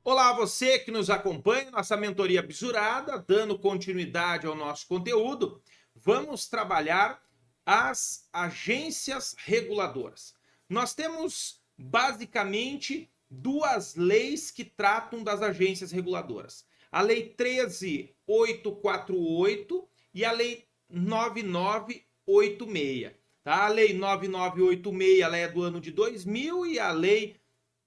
Olá, você que nos acompanha, nossa mentoria Bisurada, dando continuidade ao nosso conteúdo, vamos trabalhar as agências reguladoras. Nós temos basicamente duas leis que tratam das agências reguladoras. A Lei 13.848 e a Lei 9986. Tá? A Lei 9986 ela é do ano de 2000 e a Lei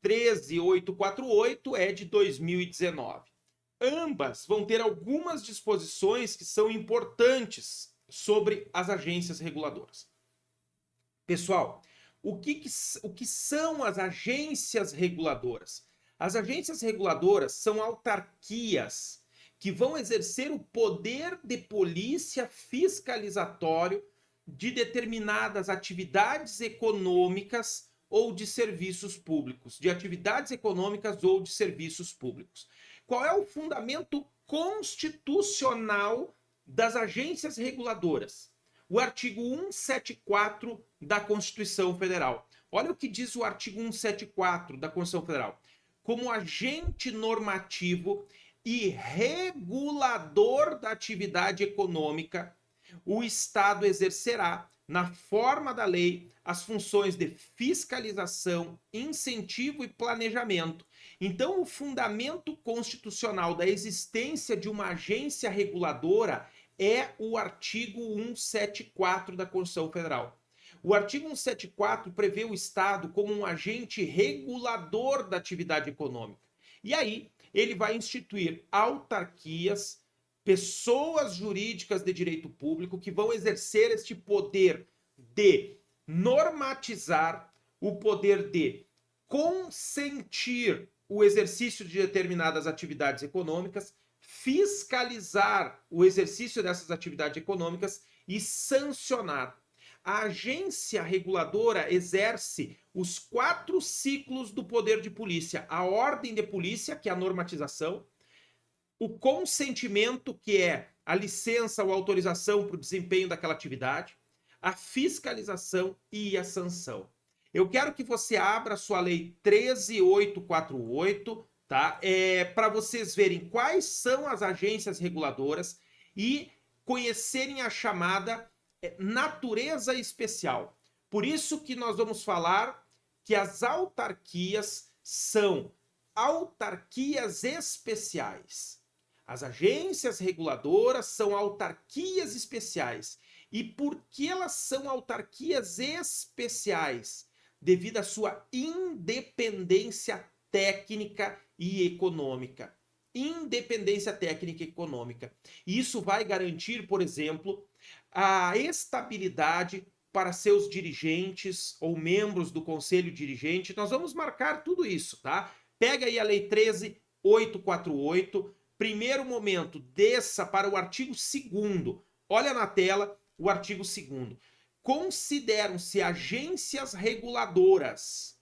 13.848 é de 2019. Ambas vão ter algumas disposições que são importantes sobre as agências reguladoras. Pessoal, o que são as agências reguladoras? As agências reguladoras são autarquias que vão exercer o poder de polícia fiscalizatório de determinadas atividades econômicas ou de serviços públicos, de atividades econômicas ou de serviços públicos. Qual é o fundamento constitucional das agências reguladoras? O artigo 174 da Constituição Federal. Olha o que diz o artigo 174 da Constituição Federal. Como agente normativo e regulador da atividade econômica, o Estado exercerá, na forma da lei, as funções de fiscalização, incentivo e planejamento. Então, o fundamento constitucional da existência de uma agência reguladora é o artigo 174 da Constituição Federal. O artigo 174 prevê o Estado como um agente regulador da atividade econômica. E aí, ele vai instituir autarquias, pessoas jurídicas de direito público que vão exercer este poder de normatizar, o poder de consentir o exercício de determinadas atividades econômicas, fiscalizar o exercício dessas atividades econômicas e sancionar. A agência reguladora exerce os 4 ciclos do poder de polícia: a ordem de polícia, que é a normatização, o consentimento, que é a licença ou autorização para o desempenho daquela atividade, a fiscalização e a sanção. Eu quero que você abra a sua Lei 13.848, tá? Para vocês verem quais são as agências reguladoras e conhecerem a chamada natureza especial. Por isso que nós vamos falar que as autarquias são autarquias especiais. As agências reguladoras são autarquias especiais. E por que elas são autarquias especiais? Devido à sua independência técnica e econômica. Independência técnica e econômica. Isso vai garantir, por exemplo, a estabilidade para seus dirigentes ou membros do conselho dirigente. Nós vamos marcar tudo isso, tá? Pega aí a Lei 13.848. Primeiro momento, desça para o artigo 2º. Olha na tela o artigo 2º. Consideram-se agências reguladoras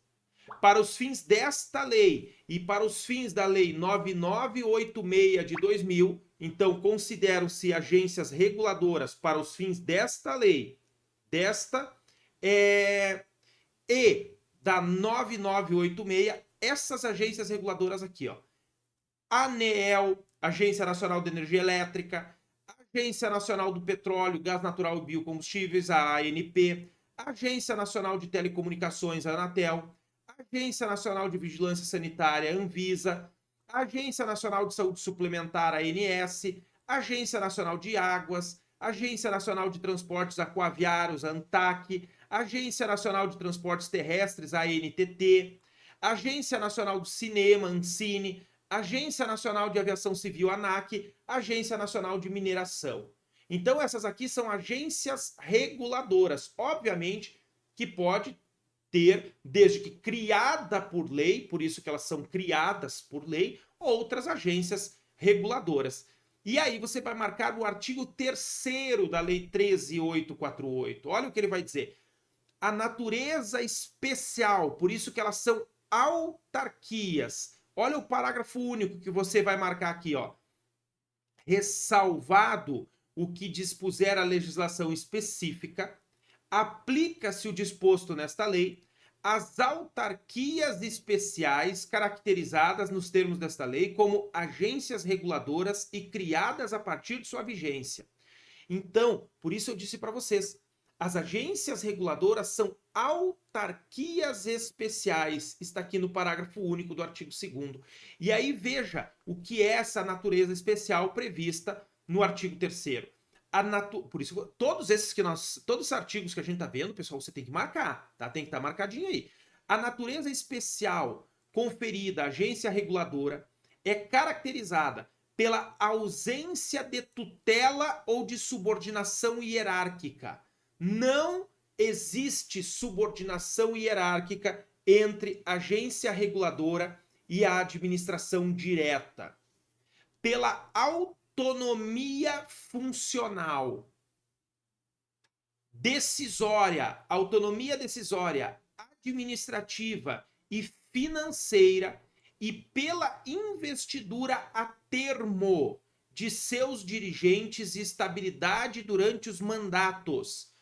para os fins desta lei e para os fins da Lei 9986 de 2000. Então, consideram-se agências reguladoras para os fins desta lei, e da 9986, essas agências reguladoras aqui, ó. ANEEL, Agência Nacional de Energia Elétrica, Agência Nacional do Petróleo, Gás Natural e Biocombustíveis, a ANP, Agência Nacional de Telecomunicações, a Anatel, Agência Nacional de Vigilância Sanitária, a Anvisa, Agência Nacional de Saúde Suplementar, a ANS, Agência Nacional de Águas, Agência Nacional de Transportes Aquaviários, a ANTAQ, Agência Nacional de Transportes Terrestres, a ANTT, Agência Nacional do Cinema, Ancine, Agência Nacional de Aviação Civil, ANAC, Agência Nacional de Mineração. Então, essas aqui são agências reguladoras. Obviamente que pode ter, desde que criada por lei, por isso que elas são criadas por lei, outras agências reguladoras. E aí você vai marcar o artigo 3º da Lei 13.848. Olha o que ele vai dizer. A natureza especial, por isso que elas são autarquias. Olha o parágrafo único que você vai marcar aqui, ó. Ressalvado o que dispuser a legislação específica, aplica-se o disposto nesta lei as autarquias especiais caracterizadas nos termos desta lei como agências reguladoras e criadas a partir de sua vigência. Então, por isso eu disse para vocês, as agências reguladoras são autarquias especiais, está aqui no parágrafo único do artigo 2º. E aí veja o que é essa natureza especial prevista no artigo 3º. Por isso, todos os artigos que a gente está vendo, pessoal, você tem que marcar, tá? Tem que estar marcadinho aí. A natureza especial conferida à agência reguladora é caracterizada pela ausência de tutela ou de subordinação hierárquica. Não existe subordinação hierárquica entre agência reguladora e a administração direta. Pela autonomia funcional, decisória, autonomia decisória, administrativa e financeira e pela investidura a termo de seus dirigentes e estabilidade durante os mandatos.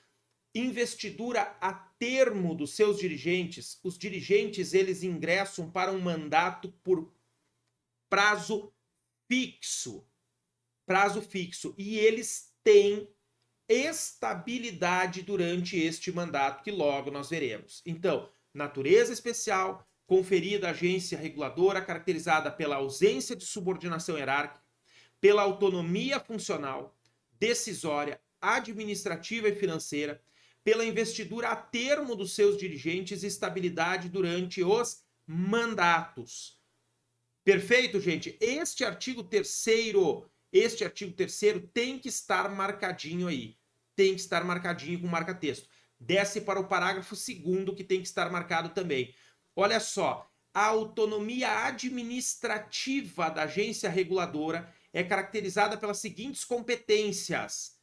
Investidura a termo dos seus dirigentes. Os dirigentes, eles ingressam para um mandato por prazo fixo. Prazo fixo. E eles têm estabilidade durante este mandato, que logo nós veremos. Então, natureza especial, conferida à agência reguladora, caracterizada pela ausência de subordinação hierárquica, pela autonomia funcional, decisória, administrativa e financeira, pela investidura a termo dos seus dirigentes e estabilidade durante os mandatos. Perfeito, gente? Este artigo 3º tem que estar marcadinho aí. Tem que estar marcadinho com marca-texto. Desce para o parágrafo 2º, que tem que estar marcado também. Olha só, a autonomia administrativa da agência reguladora é caracterizada pelas seguintes competências: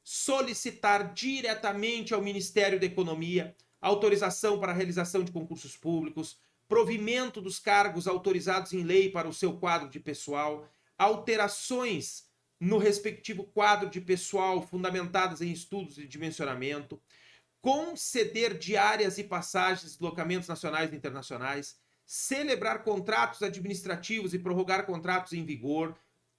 solicitar diretamente ao Ministério da Economia autorização para a realização de concursos públicos, provimento dos cargos autorizados em lei para o seu quadro de pessoal, alterações no respectivo quadro de pessoal fundamentadas em estudos de dimensionamento, conceder diárias e passagens de deslocamentos nacionais e internacionais, celebrar contratos administrativos e prorrogar contratos em vigor.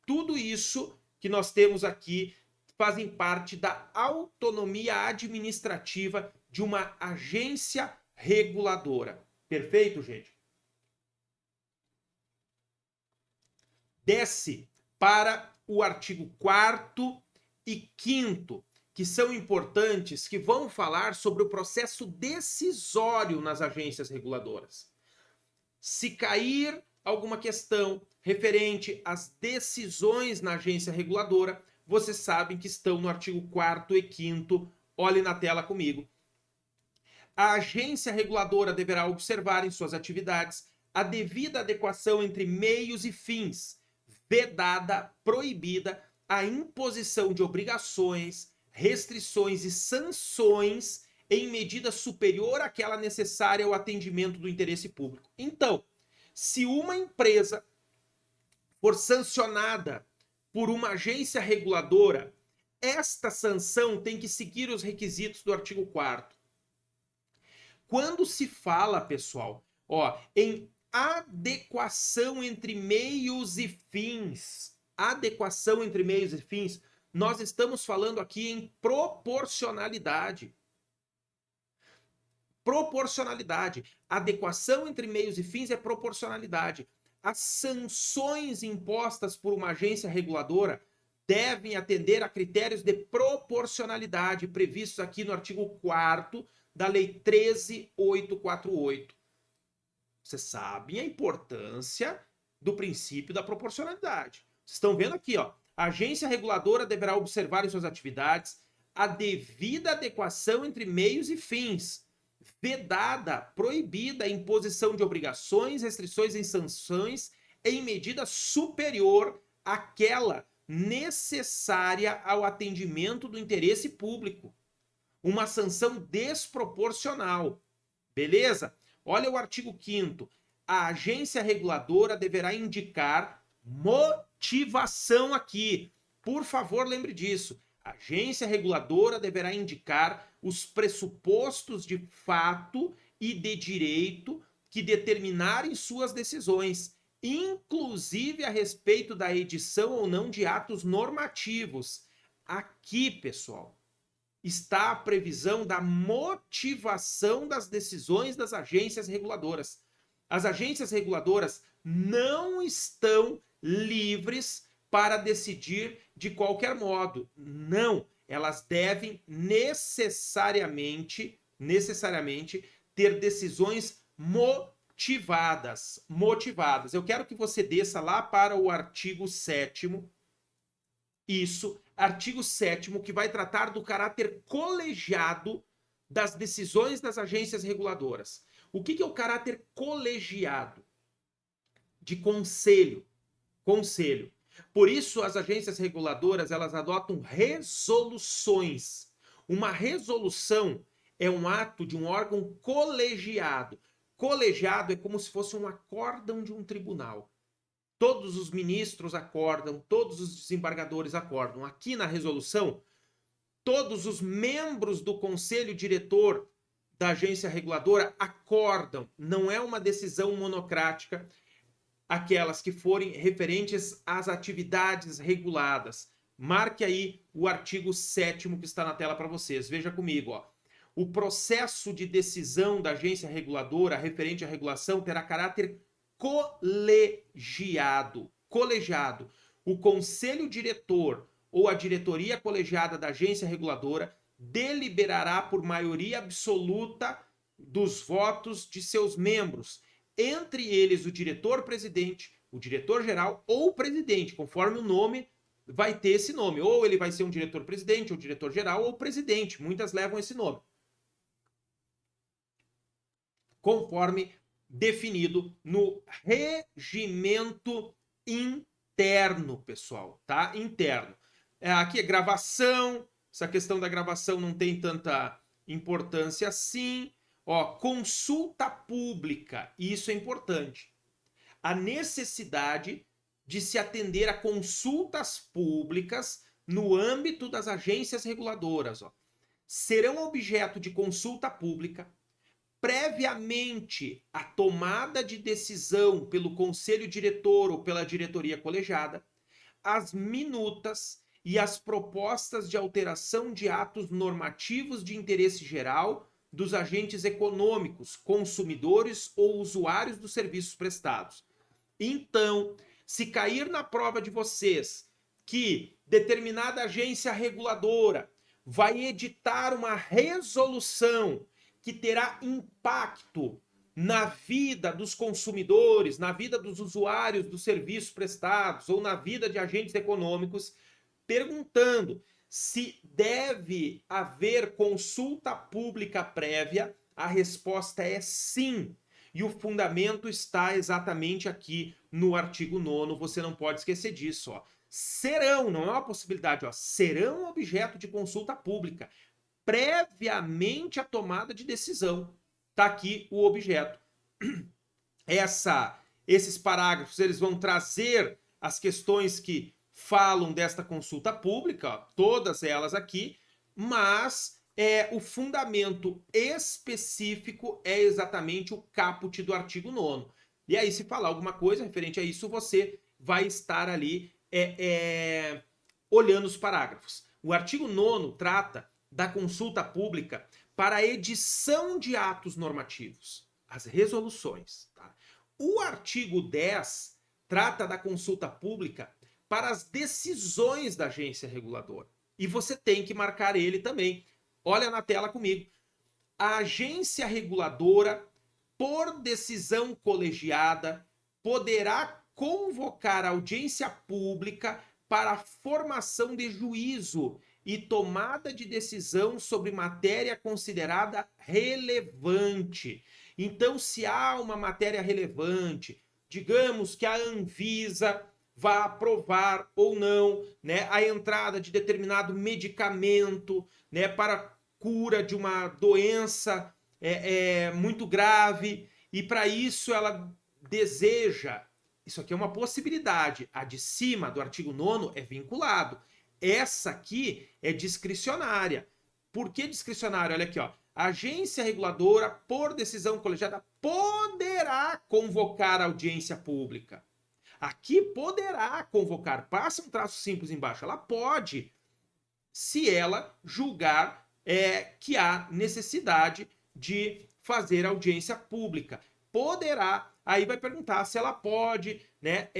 Tudo isso que nós temos aqui fazem parte da autonomia administrativa de uma agência reguladora. Perfeito, gente? Desce para o artigo 4º e 5º, que são importantes, que vão falar sobre o processo decisório nas agências reguladoras. Se cair alguma questão referente às decisões na agência reguladora, vocês sabem que estão no artigo 4º e 5º. Olhe na tela comigo. A agência reguladora deverá observar em suas atividades a devida adequação entre meios e fins, vedada, proibida a imposição de obrigações, restrições e sanções em medida superior àquela necessária ao atendimento do interesse público. Então, se uma empresa for sancionada por uma agência reguladora, esta sanção tem que seguir os requisitos do artigo 4º. Quando se fala, pessoal, em adequação entre meios e fins, nós estamos falando aqui em proporcionalidade. Proporcionalidade. Adequação entre meios e fins é proporcionalidade. As sanções impostas por uma agência reguladora devem atender a critérios de proporcionalidade previstos aqui no artigo 4º da Lei 13.848. Vocês sabem a importância do princípio da proporcionalidade. Vocês estão vendo aqui, a agência reguladora deverá observar em suas atividades a devida adequação entre meios e fins, vedada, proibida a imposição de obrigações, restrições e sanções em medida superior àquela necessária ao atendimento do interesse público. Uma sanção desproporcional. Beleza? Olha o artigo 5º. A agência reguladora deverá indicar motivação aqui. Por favor, lembre disso. A agência reguladora deverá indicar os pressupostos de fato e de direito que determinarem suas decisões, inclusive a respeito da edição ou não de atos normativos. Aqui, pessoal, está a previsão da motivação das decisões das agências reguladoras. As agências reguladoras não estão livres para decidir de qualquer modo. Não, elas devem necessariamente ter decisões motivadas. Eu quero que você desça lá para o artigo 7º. Isso, artigo 7º, que vai tratar do caráter colegiado das decisões das agências reguladoras. O que é o caráter colegiado? De conselho. Conselho. Por isso, as agências reguladoras, elas adotam resoluções. Uma resolução é um ato de um órgão colegiado. Colegiado é como se fosse um acórdão de um tribunal. Todos os ministros acordam, todos os desembargadores acordam. Aqui na resolução, todos os membros do conselho diretor da agência reguladora acordam. Não é uma decisão monocrática, aquelas que forem referentes às atividades reguladas. Marque aí o artigo 7º que está na tela para vocês. Veja comigo, ó. O processo de decisão da agência reguladora referente à regulação terá caráter colegiado. Colegiado. O conselho diretor ou a diretoria colegiada da agência reguladora deliberará por maioria absoluta dos votos de seus membros, entre eles o diretor-presidente, o diretor-geral ou o presidente, conforme o nome vai ter esse nome. Ou ele vai ser um diretor-presidente, ou diretor-geral, ou presidente. Muitas levam esse nome. Conforme definido no regimento interno, pessoal, tá? Interno. Aqui é gravação, essa questão da gravação não tem tanta importância assim. Ó, consulta pública, isso é importante. A necessidade de se atender a consultas públicas no âmbito das agências reguladoras. Ó. Serão objeto de consulta pública previamente a tomada de decisão pelo conselho diretor ou pela diretoria colegiada, as minutas e as propostas de alteração de atos normativos de interesse geral dos agentes econômicos, consumidores ou usuários dos serviços prestados. Então, se cair na prova de vocês que determinada agência reguladora vai editar uma resolução que terá impacto na vida dos consumidores, na vida dos usuários dos serviços prestados ou na vida de agentes econômicos, perguntando se deve haver consulta pública prévia, a resposta é sim. E o fundamento está exatamente aqui no artigo 9º, você não pode esquecer disso. Ó. Serão, não é uma possibilidade, ó, serão objeto de consulta pública previamente a tomada de decisão. Está aqui o objeto. Esses parágrafos eles vão trazer as questões que falam desta consulta pública, ó, todas elas aqui, mas o fundamento específico é exatamente o caput do artigo 9º. E aí, se falar alguma coisa referente a isso, você vai estar ali olhando os parágrafos. O artigo 9º trata da consulta pública para a edição de atos normativos, as resoluções. Tá? O artigo 10 trata da consulta pública para as decisões da agência reguladora. E você tem que marcar ele também. Olha na tela comigo. A agência reguladora, por decisão colegiada, poderá convocar audiência pública para a formação de juízo e tomada de decisão sobre matéria considerada relevante. Então, se há uma matéria relevante, digamos que a Anvisa vai aprovar ou não, né, a entrada de determinado medicamento, né, para cura de uma doença muito grave, e para isso ela deseja, isso aqui é uma possibilidade, a de cima do artigo 9º é vinculado. Essa aqui é discricionária. Por que discricionária? Olha aqui, ó. A agência reguladora, por decisão colegiada, poderá convocar audiência pública. Aqui poderá convocar, passa um traço simples embaixo, ela pode, se ela julgar que há necessidade de fazer audiência pública. Poderá, aí vai perguntar se ela pode, né,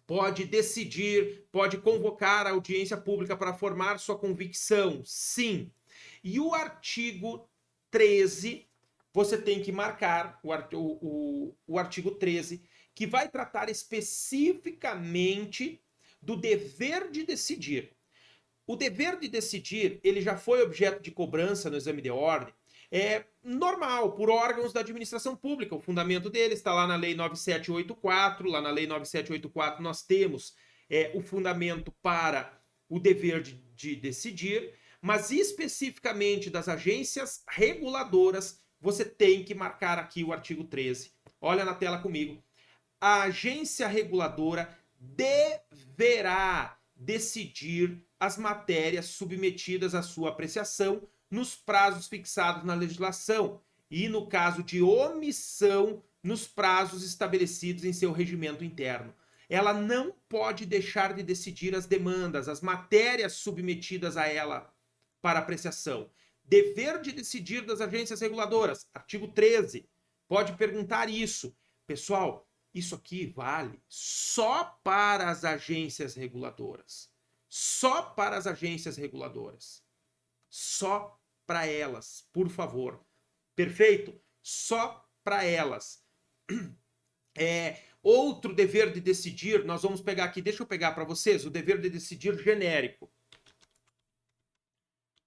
pode decidir, pode convocar a audiência pública para formar sua convicção. Sim. E o artigo 13, você tem que marcar o artigo 13, que vai tratar especificamente do dever de decidir. O dever de decidir, ele já foi objeto de cobrança no exame de ordem, normal, por órgãos da administração pública. O fundamento dele está lá na Lei 9784, lá na Lei 9784 nós temos o fundamento para o dever de decidir, mas especificamente das agências reguladoras, você tem que marcar aqui o artigo 13. Olha na tela comigo. A agência reguladora deverá decidir as matérias submetidas à sua apreciação nos prazos fixados na legislação e, no caso de omissão, nos prazos estabelecidos em seu regimento interno. Ela não pode deixar de decidir as demandas, as matérias submetidas a ela para apreciação. Dever de decidir das agências reguladoras, artigo 13. Pode perguntar isso. Pessoal, isso aqui vale só para as agências reguladoras. Só para as agências reguladoras. Só para elas, por favor. Perfeito? Só para elas. Outro dever de decidir, nós vamos pegar aqui, deixa eu pegar para vocês, o dever de decidir genérico.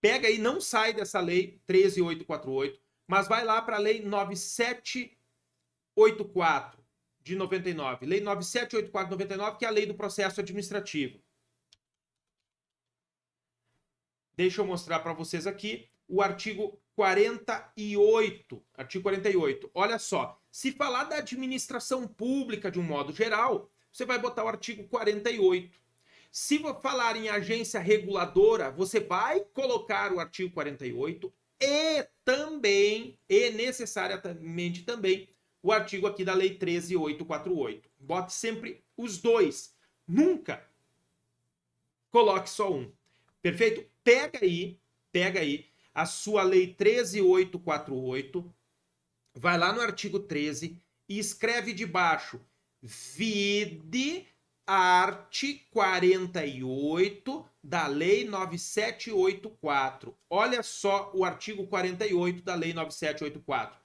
Pega aí, não sai dessa lei 13.848, mas vai lá para a lei 9784 de 99. Lei 9784 de 99, que é a lei do processo administrativo. Deixa eu mostrar para vocês aqui o artigo 48. Artigo 48. Olha só, se falar da administração pública de um modo geral, você vai botar o artigo 48. Se falar em agência reguladora, você vai colocar o artigo 48 e também, e necessariamente também, o artigo aqui da lei 13.848. Bote sempre os dois. Nunca coloque só um. Perfeito? Pega aí a sua lei 13.848, vai lá no artigo 13 e escreve debaixo vide art. 48 da lei 9784. Olha só o artigo 48 da lei 9784.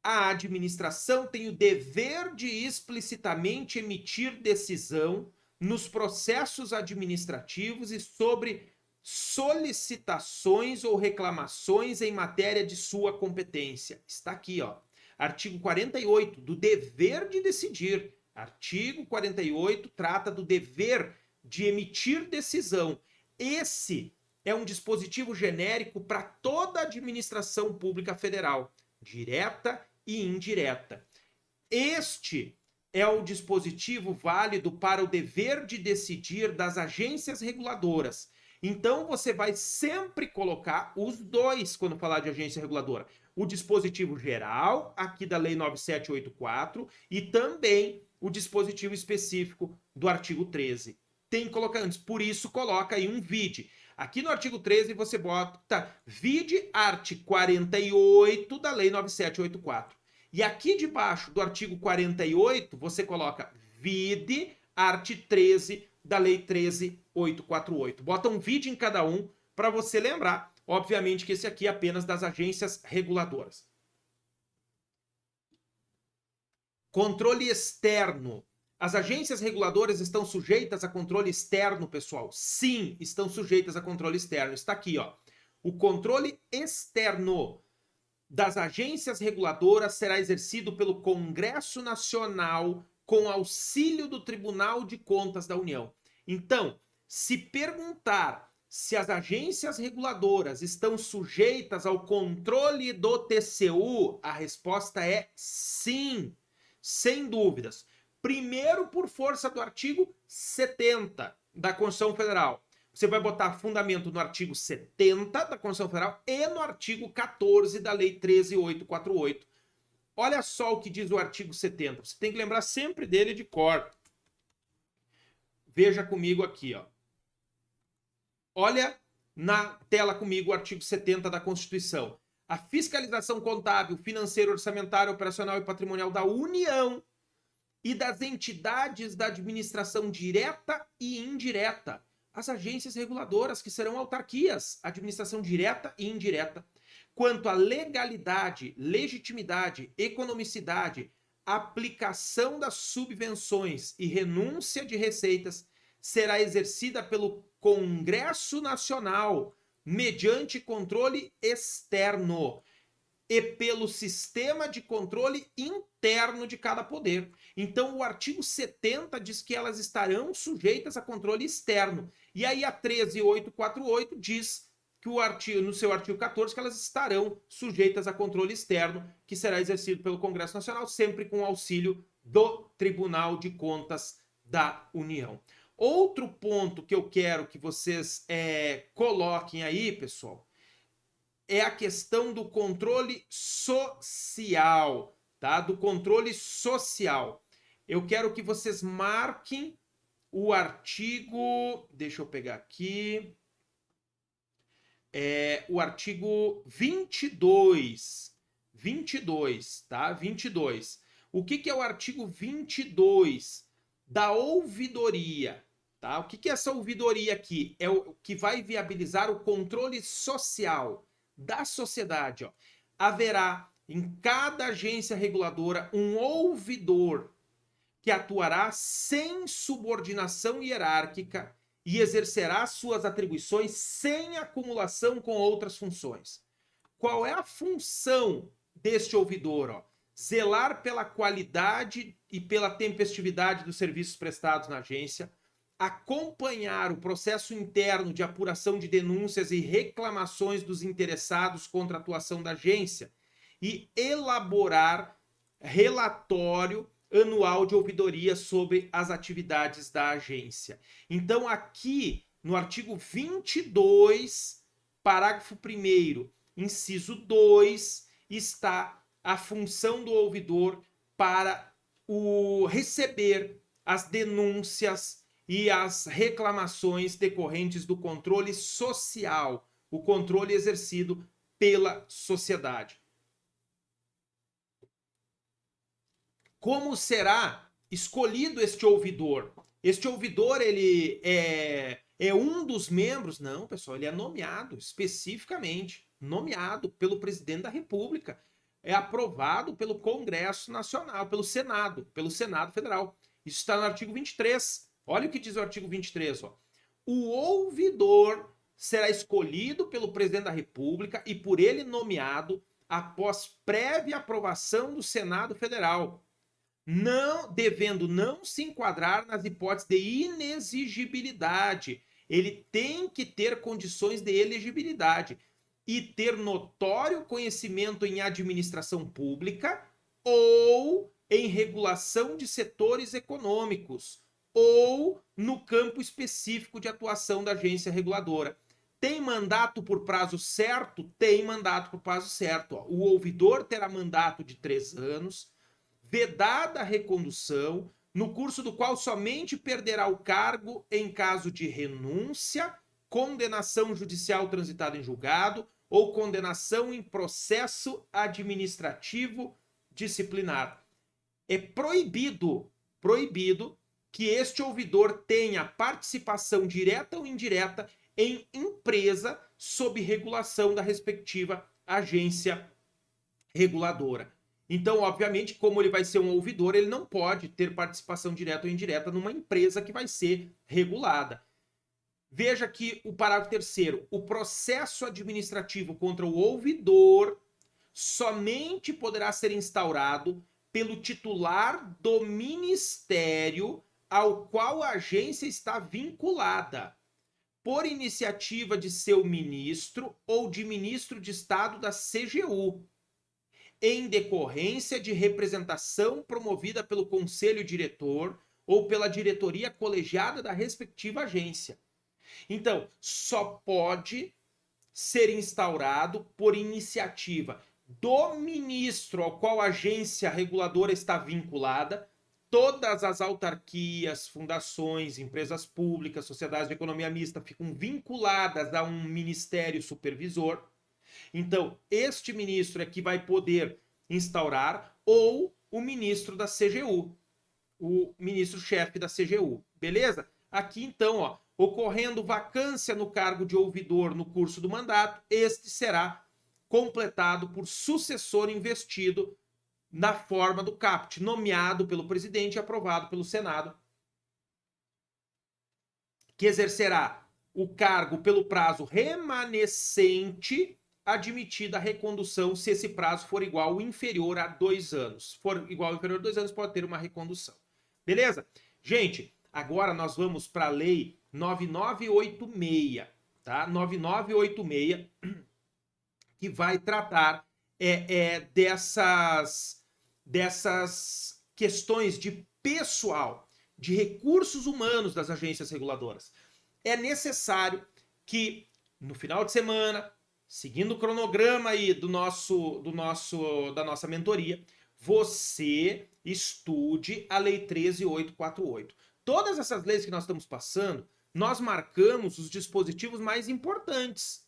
A administração tem o dever de explicitamente emitir decisão nos processos administrativos e sobre solicitações ou reclamações em matéria de sua competência. Está aqui, ó. Artigo 48, do dever de decidir. Artigo 48 trata do dever de emitir decisão. Esse é um dispositivo genérico para toda a administração pública federal, direta e indireta. Este é o dispositivo válido para o dever de decidir das agências reguladoras. Então, você vai sempre colocar os dois quando falar de agência reguladora. O dispositivo geral, aqui da Lei 9784, e também o dispositivo específico do artigo 13. Tem que colocar antes, por isso coloca aí um vide. Aqui no artigo 13 você bota vide art. 48 da Lei 9784. E aqui debaixo do artigo 48 você coloca vide art. 13 da Lei 13.848. Bota um vídeo em cada um para você lembrar. Obviamente que esse aqui é apenas das agências reguladoras. Controle externo. As agências reguladoras estão sujeitas a controle externo, pessoal? Sim, estão sujeitas a controle externo. Está aqui, ó. O controle externo das agências reguladoras será exercido pelo Congresso Nacional com auxílio do Tribunal de Contas da União. Então, se perguntar se as agências reguladoras estão sujeitas ao controle do TCU, a resposta é sim, sem dúvidas. Primeiro, por força do artigo 70 da Constituição Federal. Você vai botar fundamento no artigo 70 da Constituição Federal e no artigo 14 da Lei 13.848. Olha só o que diz o artigo 70. Você tem que lembrar sempre dele de cor. Veja comigo aqui, ó. Olha na tela comigo o artigo 70 da Constituição. A fiscalização contábil, financeira, orçamentária, operacional e patrimonial da União e das entidades da administração direta e indireta, as agências reguladoras, que serão autarquias, administração direta e indireta, quanto à legalidade, legitimidade, economicidade, aplicação das subvenções e renúncia de receitas, será exercida pelo Congresso Nacional, mediante controle externo e pelo sistema de controle interno de cada poder. Então, o artigo 70 diz que elas estarão sujeitas a controle externo. E aí a 13.848 diz que no seu artigo 14 que elas estarão sujeitas a controle externo, que será exercido pelo Congresso Nacional, sempre com auxílio do Tribunal de Contas da União. Outro ponto que eu quero que vocês coloquem aí, pessoal, é a questão do controle social, tá? Do controle social. Eu quero que vocês marquem o artigo, deixa eu pegar aqui, o artigo 22, tá? 22. O que é o artigo 22 da ouvidoria? Tá? O que é essa ouvidoria aqui? É o que vai viabilizar o controle social da sociedade. Ó. Haverá em cada agência reguladora um ouvidor que atuará sem subordinação hierárquica e exercerá suas atribuições sem acumulação com outras funções. Qual é a função deste ouvidor? Ó? Zelar pela qualidade e pela tempestividade dos serviços prestados na agência, acompanhar o processo interno de apuração de denúncias e reclamações dos interessados contra a atuação da agência e elaborar relatório anual de ouvidoria sobre as atividades da agência. Então, aqui no artigo 22, parágrafo 1º, inciso 2, está a função do ouvidor para receber as denúncias e as reclamações decorrentes do controle social, o controle exercido pela sociedade. Como será escolhido este ouvidor? Este ouvidor, ele é um dos membros? Não, pessoal, ele é nomeado especificamente, nomeado pelo presidente da República. É aprovado pelo Congresso Nacional, pelo Senado Federal. Isso está no artigo 23. Olha o que diz o artigo 23. Ó. O ouvidor será escolhido pelo presidente da República e por ele nomeado após prévia aprovação do Senado Federal, não devendo não se enquadrar nas hipóteses de inexigibilidade. Ele tem que ter condições de elegibilidade e ter notório conhecimento em administração pública ou em regulação de setores econômicos ou no campo específico de atuação da agência reguladora. Tem mandato por prazo certo? Tem mandato por prazo certo. Ó. O ouvidor terá mandato de 3 anos, vedada a recondução, no curso do qual somente perderá o cargo em caso de renúncia, condenação judicial transitada em julgado ou condenação em processo administrativo disciplinar. É proibido que este ouvidor tenha participação direta ou indireta em empresa sob regulação da respectiva agência reguladora. Então, obviamente, como ele vai ser um ouvidor, ele não pode ter participação direta ou indireta numa empresa que vai ser regulada. Veja que o parágrafo 3º, o processo administrativo contra o ouvidor somente poderá ser instaurado pelo titular do ministério ao qual a agência está vinculada, por iniciativa de seu ministro ou de ministro de Estado da CGU, em decorrência de representação promovida pelo conselho diretor ou pela diretoria colegiada da respectiva agência. Então, só pode ser instaurado por iniciativa do ministro ao qual a agência reguladora está vinculada. Todas as autarquias, fundações, empresas públicas, sociedades de economia mista ficam vinculadas a um ministério supervisor. Então, este ministro é que vai poder instaurar, ou o ministro da CGU, o ministro-chefe da CGU, beleza? Aqui então, ó, ocorrendo vacância no cargo de ouvidor no curso do mandato, este será completado por sucessor investido na forma do caput, nomeado pelo presidente e aprovado pelo Senado, que exercerá o cargo pelo prazo remanescente, admitida a recondução se esse prazo for igual ou inferior a 2 anos. For igual ou inferior a 2 anos, pode ter uma recondução. Beleza? Gente, agora nós vamos para a lei 9986, tá? 9986, que vai tratar dessas questões de pessoal, de recursos humanos das agências reguladoras. É necessário que no final de semana, seguindo o cronograma aí da nossa mentoria, você estude a Lei 13.848. Todas essas leis que nós estamos passando, nós marcamos os dispositivos mais importantes.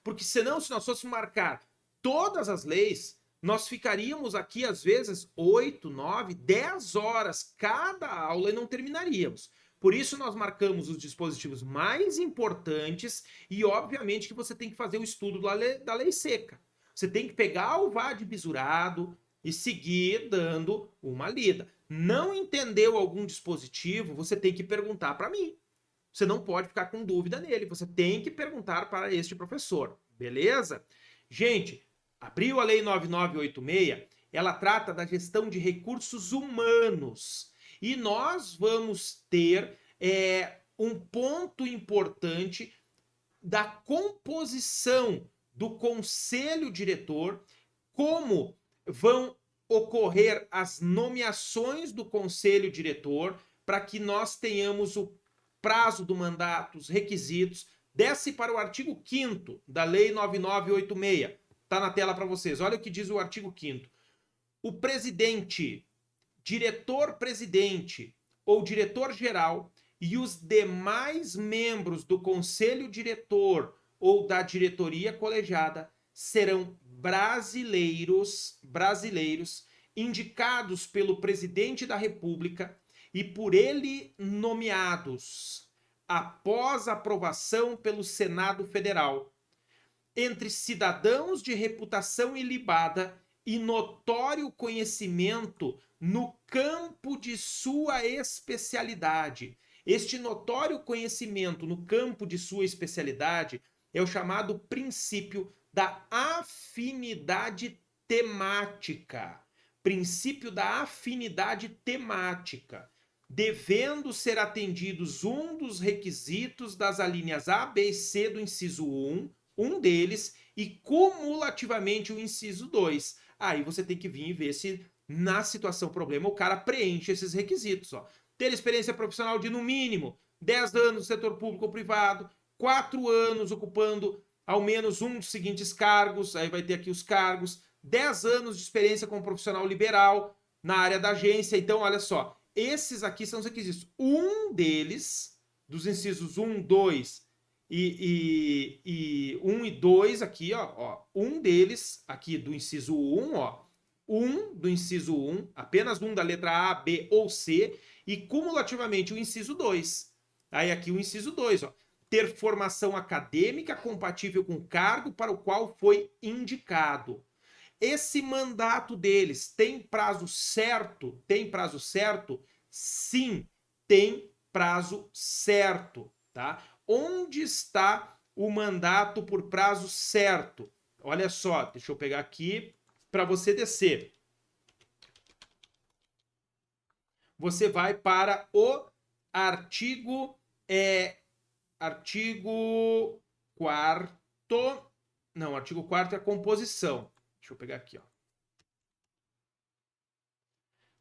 Porque senão, se nós fôssemos marcar todas as leis, nós ficaríamos aqui, às vezes, 8, 9, 10 horas cada aula e não terminaríamos. Por isso, nós marcamos os dispositivos mais importantes e, obviamente, que você tem que fazer o estudo da lei seca. Você tem que pegar o VAD bisurado e seguir dando uma lida. Não entendeu algum dispositivo, você tem que perguntar para mim. Você não pode ficar com dúvida nele, você tem que perguntar para este professor, beleza? Gente, abriu a Lei 9986, ela trata da gestão de recursos humanos. E nós vamos ter um ponto importante da composição do conselho diretor, como vão ocorrer as nomeações do conselho diretor, para que nós tenhamos o prazo do mandato, os requisitos. Desce para o artigo 5º da Lei 9986. Está na tela para vocês. Olha o que diz o artigo 5º. O presidente, diretor-presidente ou diretor-geral e os demais membros do conselho diretor ou da diretoria colegiada serão brasileiros indicados pelo presidente da República e por ele nomeados após aprovação pelo Senado Federal, entre cidadãos de reputação ilibada e notório conhecimento no campo de sua especialidade. Este notório conhecimento no campo de sua especialidade é o chamado princípio da afinidade temática. Princípio da afinidade temática, devendo ser atendidos um dos requisitos das alíneas A, B e C do inciso 1, um deles, e cumulativamente o inciso 2. Aí você tem que vir e ver se na situação problema o cara preenche esses requisitos. Ó. Ter experiência profissional de no mínimo 10 anos no setor público ou privado, 4 anos ocupando ao menos um dos seguintes cargos, aí vai ter aqui os cargos, 10 anos de experiência como profissional liberal na área da agência. Então, olha só, esses aqui são os requisitos. Um deles, dos incisos 1, 2 e 1 e 2 aqui, ó, um deles aqui do inciso 1, ó, um do inciso 1, apenas um da letra A, B ou C, e cumulativamente o inciso 2. Aí aqui o inciso 2, ó, ter formação acadêmica compatível com o cargo para o qual foi indicado. Esse mandato deles tem prazo certo? Tem prazo certo? Sim, tem prazo certo, tá? Onde está o mandato por prazo certo? Olha só, deixa eu pegar aqui para você descer. Você vai para o artigo 4º. Não, artigo 4º é a composição. Deixa eu pegar aqui, ó.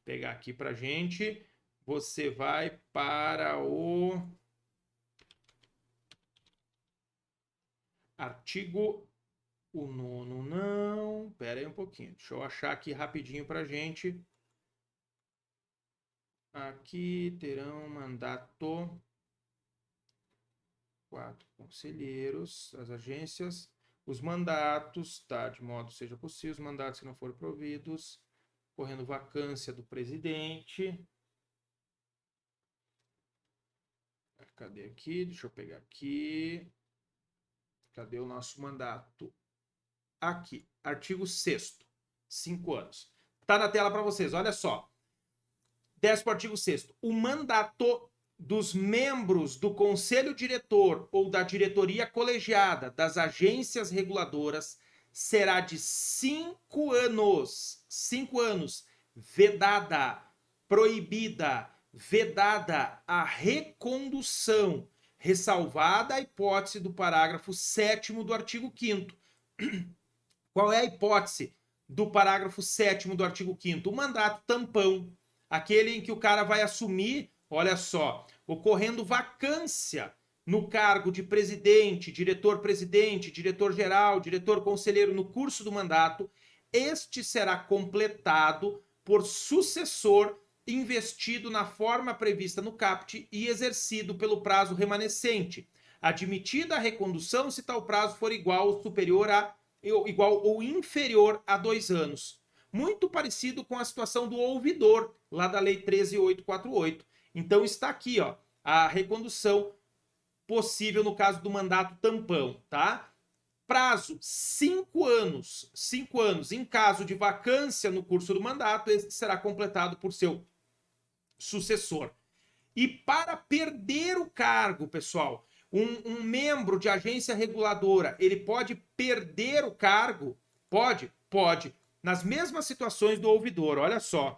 Pegar aqui pra gente. Você vai para o Artigo... O nono não... Pera aí um pouquinho. Deixa eu achar aqui rapidinho pra gente. Aqui terão mandato 4 conselheiros, as agências, os mandatos, tá? De modo seja possível, os mandatos que não forem providos, correndo vacância do presidente. Cadê aqui? Deixa eu pegar aqui. Cadê o nosso mandato? Aqui, artigo 6º, 5 anos. Tá na tela para vocês, olha só. 10 para o artigo 6º. O mandato dos membros do conselho diretor ou da diretoria colegiada das agências reguladoras será de 5 anos. 5 anos. Vedada, proibida, vedada a recondução, ressalvada a hipótese do parágrafo 7º do artigo 5º. Qual é a hipótese do parágrafo 7º do artigo 5º? O mandato tampão, aquele em que o cara vai assumir, olha só, ocorrendo vacância no cargo de presidente, diretor-presidente, diretor-geral, diretor-conselheiro no curso do mandato, este será completado por sucessor investido na forma prevista no caput e exercido pelo prazo remanescente, admitida a recondução se tal prazo for igual ou superior a igual ou inferior a 2 anos. Muito parecido com a situação do ouvidor, lá da Lei 13.848. Então está aqui, ó, a recondução possível no caso do mandato tampão, tá? Prazo, 5 anos. 5 anos. Em caso de vacância no curso do mandato, este será completado por seu sucessor. E para perder o cargo, pessoal, um membro de agência reguladora, ele pode perder o cargo? Pode? Pode. Nas mesmas situações do ouvidor, olha só.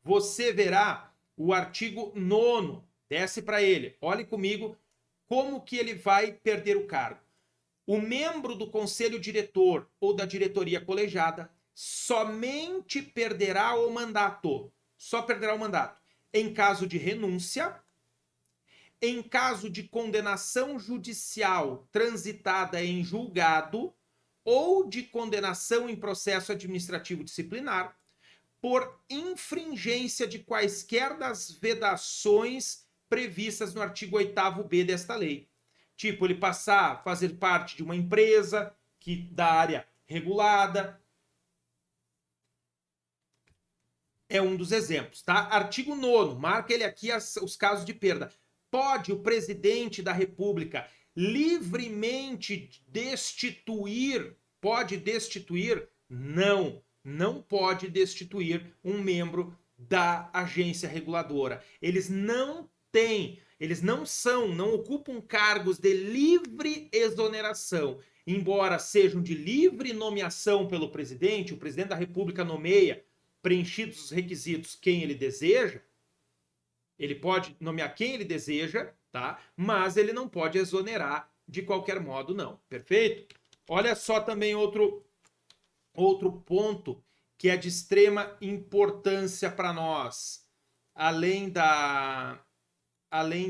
Você verá o artigo 9º, desce para ele. Olhe comigo como que ele vai perder o cargo. O membro do conselho diretor ou da diretoria colegiada somente perderá o mandato. Só perderá o mandato em caso de renúncia, em caso de condenação judicial transitada em julgado ou de condenação em processo administrativo disciplinar por infringência de quaisquer das vedações previstas no artigo 8º-B desta lei. Tipo, ele passar a fazer parte de uma empresa da área regulada. É um dos exemplos, tá? Artigo 9º, marca ele aqui os casos de perda. Pode o presidente da República livremente destituir? Pode destituir? Não, não pode destituir um membro da agência reguladora. Eles não têm, eles não ocupam cargos de livre exoneração. Embora sejam de livre nomeação pelo presidente, o presidente da República nomeia, preenchidos os requisitos, quem ele deseja, ele pode nomear quem ele deseja, tá? Mas ele não pode exonerar de qualquer modo, não. Perfeito? Olha só também outro ponto que é de extrema importância para nós, além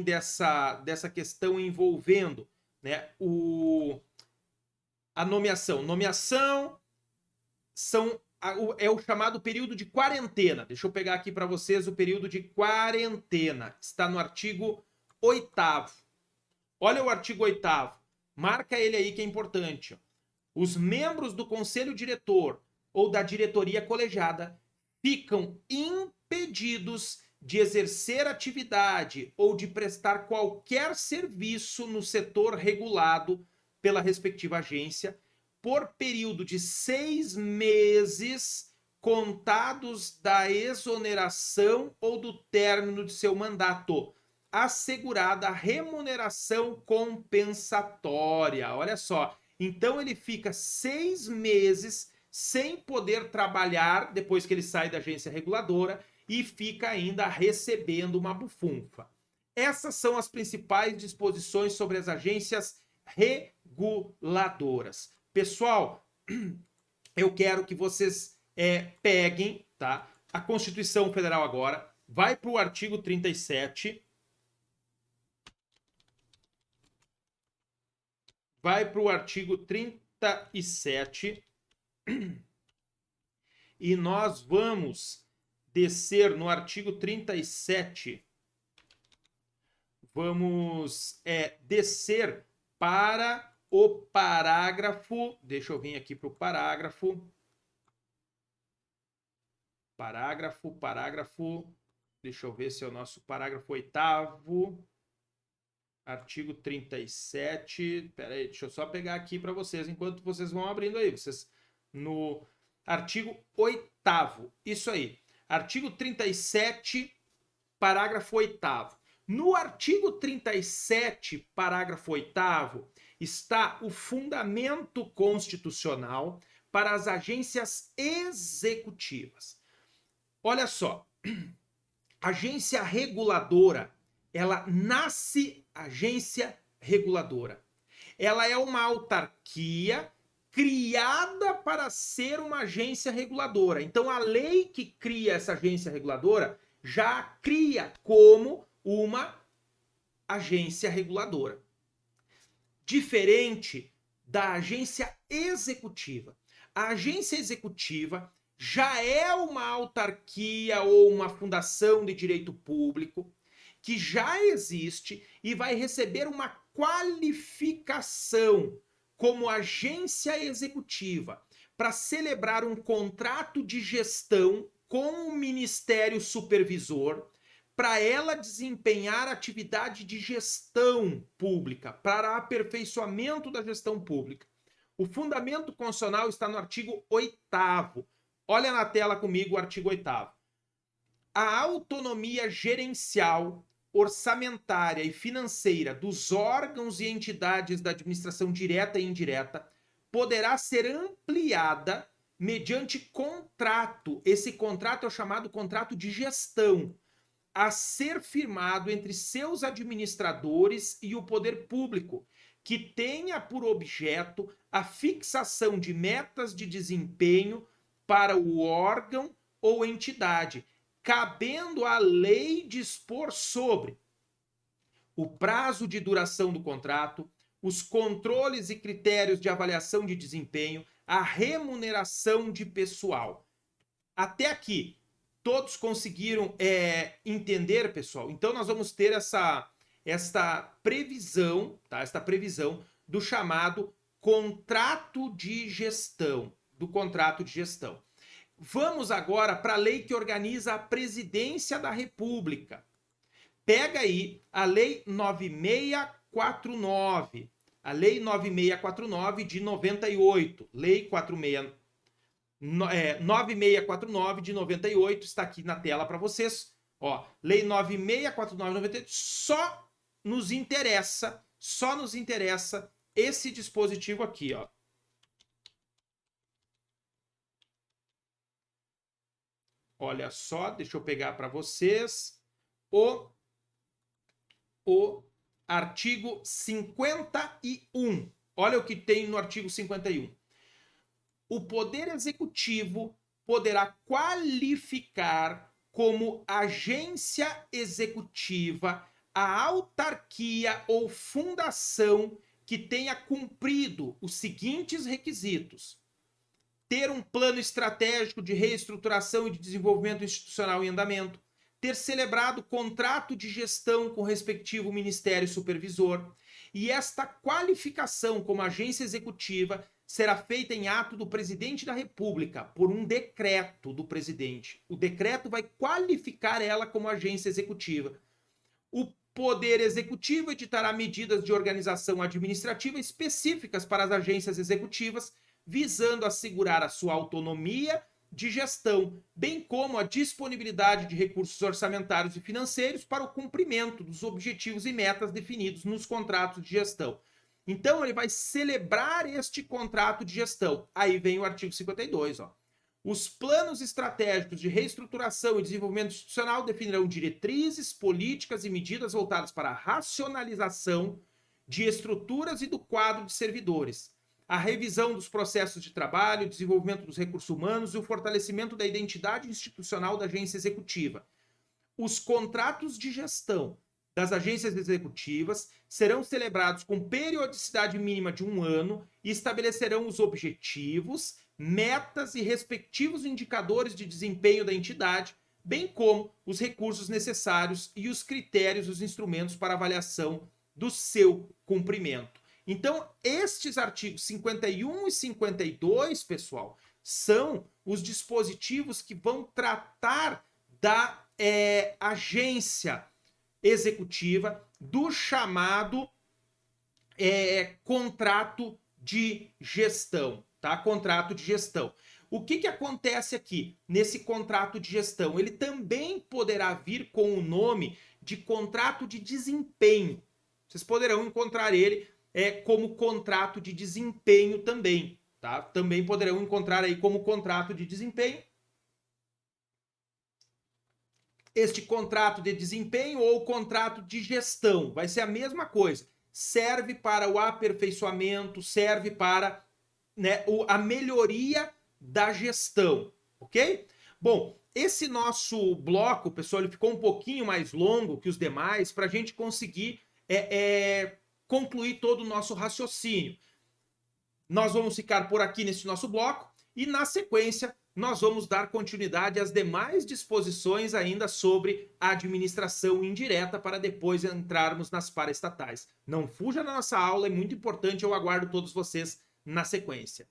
dessa questão envolvendo, né, a nomeação. Nomeação é o chamado período de quarentena. Deixa eu pegar aqui para vocês o período de quarentena. Está no artigo 8º. Olha o artigo 8º. Marca ele aí que é importante. Os membros do conselho diretor ou da diretoria colegiada ficam impedidos de exercer atividade ou de prestar qualquer serviço no setor regulado pela respectiva agência por período de 6 meses contados da exoneração ou do término de seu mandato, assegurada a remuneração compensatória. Olha só, então ele fica 6 meses sem poder trabalhar depois que ele sai da agência reguladora e fica ainda recebendo uma bufunfa. Essas são as principais disposições sobre as agências reguladoras. Pessoal, eu quero que vocês peguem, tá, a Constituição Federal agora, vai para o artigo 37. vai para o artigo 37 e nós vamos descer no artigo 37. Vamos descer para o parágrafo. Deixa eu vir aqui para o parágrafo. Parágrafo. Deixa eu ver se é o nosso parágrafo 8º. Artigo 37. Espera aí, deixa eu só pegar aqui para vocês enquanto vocês vão abrindo aí. Vocês no artigo 8º. Isso aí. Artigo 37, parágrafo 8º. No artigo 37, parágrafo 8º, está o fundamento constitucional para as agências executivas. Olha só, agência reguladora, ela nasce agência reguladora. Ela é uma autarquia criada para ser uma agência reguladora. Então, a lei que cria essa agência reguladora já a cria como uma agência reguladora. Diferente da agência executiva. A agência executiva já é uma autarquia ou uma fundação de direito público que já existe e vai receber uma qualificação como agência executiva para celebrar um contrato de gestão com o Ministério Supervisor para ela desempenhar atividade de gestão pública, para aperfeiçoamento da gestão pública. O fundamento constitucional está no artigo 8º. Olha na tela comigo o artigo 8º. A autonomia gerencial, orçamentária e financeira dos órgãos e entidades da administração direta e indireta poderá ser ampliada mediante contrato. Esse contrato é o chamado contrato de gestão, a ser firmado entre seus administradores e o poder público, que tenha por objeto a fixação de metas de desempenho para o órgão ou entidade, cabendo à lei dispor sobre o prazo de duração do contrato, os controles e critérios de avaliação de desempenho, a remuneração de pessoal. Até aqui, todos conseguiram entender, pessoal? Então, nós vamos ter esta previsão, tá? Esta previsão do chamado contrato de gestão, Vamos agora para a lei que organiza a presidência da República. Pega aí a Lei 9649, a Lei 9649 de 98, Lei 9649 de 98, está aqui na tela para vocês. Ó, Lei 9649 de 98, só nos interessa esse dispositivo aqui, ó. Olha só, deixa eu pegar para vocês o artigo 51. Olha o que tem no artigo 51. O Poder Executivo poderá qualificar como agência executiva a autarquia ou fundação que tenha cumprido os seguintes requisitos: ter um plano estratégico de reestruturação e de desenvolvimento institucional em andamento, ter celebrado contrato de gestão com o respectivo Ministério Supervisor, e esta qualificação como agência executiva será feita em ato do Presidente da República, por um decreto do presidente. O decreto vai qualificar ela como agência executiva. O Poder Executivo editará medidas de organização administrativa específicas para as agências executivas, visando assegurar a sua autonomia de gestão, bem como a disponibilidade de recursos orçamentários e financeiros para o cumprimento dos objetivos e metas definidos nos contratos de gestão. Então, ele vai celebrar este contrato de gestão. Aí vem o artigo 52, ó. Os planos estratégicos de reestruturação e desenvolvimento institucional definirão diretrizes, políticas e medidas voltadas para a racionalização de estruturas e do quadro de servidores, a revisão dos processos de trabalho, o desenvolvimento dos recursos humanos e o fortalecimento da identidade institucional da agência executiva. Os contratos de gestão das agências executivas serão celebrados com periodicidade mínima de 1 ano e estabelecerão os objetivos, metas e respectivos indicadores de desempenho da entidade, bem como os recursos necessários e os critérios, os instrumentos para avaliação do seu cumprimento. Então, estes artigos 51 e 52, pessoal, são os dispositivos que vão tratar da agência executiva, do chamado contrato de gestão, tá? Contrato de gestão. O que acontece aqui nesse contrato de gestão? Ele também poderá vir com o nome de contrato de desempenho. Vocês poderão encontrar ele como contrato de desempenho também, tá? Também poderão encontrar aí como contrato de desempenho. Este contrato de desempenho ou contrato de gestão vai ser a mesma coisa. Serve para o aperfeiçoamento, serve para, né, a melhoria da gestão, ok? Bom, esse nosso bloco, pessoal, ele ficou um pouquinho mais longo que os demais para a gente conseguir concluir todo o nosso raciocínio. Nós vamos ficar por aqui nesse nosso bloco e, na sequência, nós vamos dar continuidade às demais disposições ainda sobre a administração indireta para depois entrarmos nas paraestatais. Não fuja da nossa aula, é muito importante, eu aguardo todos vocês na sequência.